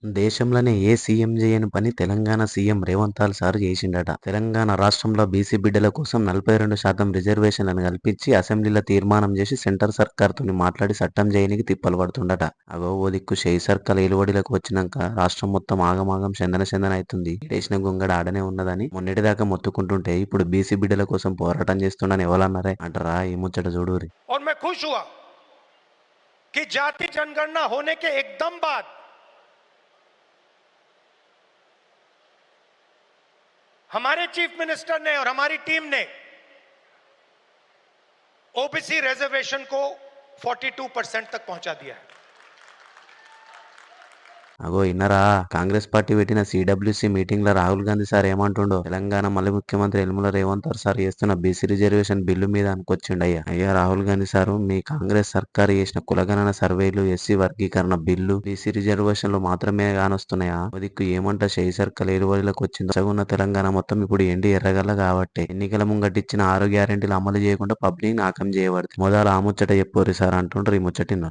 దేశంలోనే ఏ సీఎం చేయని పని తెలంగాణ సీఎం రేవంత్ సార్ చేసిండట. తెలంగాణ రాష్ట్రంలో బీసీ బిడ్డల కోసం 42% రిజర్వేషన్లను కల్పించి అసెంబ్లీలో తీర్మానం చేసి సెంటర్ సర్కార్తోని మాట్లాడి చట్టం చేయనికి తిప్పలు పడుతుండట. అగో ఓ దిక్కు షెయి సర్కార్ ఏలుబడిలోకి వచ్చినాక రాష్ట్రం మొత్తం ఆగమాగం చందన చందన అవుతుంది. ఈడేసిన గొంగడ ఆడనే ఉన్నదని మొన్నటిదాకా మొత్తుకుంటుంటే ఇప్పుడు బీసీ బిడ్డల కోసం పోరాటం చేస్తుండని ఎవరన్నారే అంటారా? ఈ ముచ్చట చూడురి. और मैं खुश हुआ कि जाति जनगणना होने के एकदम बाद हमारे चीफ मिनिस्टर ने और हमारी टीम ने ओबीसी रिजर्वेशन को 42% तक पहुंचा दिया है। అగో ఇన్నరా, కాంగ్రెస్ పార్టీ పెట్టిన సిడబ్ల్యూసి మీటింగ్ లో రాహుల్ గాంధీ సార్ ఏమంటుండో, తెలంగాణ మళ్ళీ ముఖ్యమంత్రి యనమల రేవంత్ సార్ చేస్తున్న బీసీ రిజర్వేషన్ బిల్లు మీద అనుకొచ్చిండయ్యా. అయ్యా రాహుల్ గాంధీ సారు, మీ కాంగ్రెస్ సర్కారు చేసిన కులగణన సర్వేలు, ఎస్సీ వర్గీకరణ బిల్లు, బీసీ రిజర్వేషన్లు మాత్రమే కానొస్తున్నాయా? దిక్కు ఏమంట షెయి సర్కార్ ఏలుబడిలోకి వచ్చిందో సగున్న తెలంగాణ మొత్తం ఇప్పుడు ఎండి ఎర్రగల్ల కాబట్టి ఎన్నికల ముంగటిచ్చిన 6 గ్యారెంటీలు అమలు చేయకుండా పబ్లిక్ నాకం చేయబడుతుంది. మొదలు ఆ ముచ్చట చెప్పుర్రి సార్ అంటుండ్రు. ఈ ముచ్చటిన్నారు.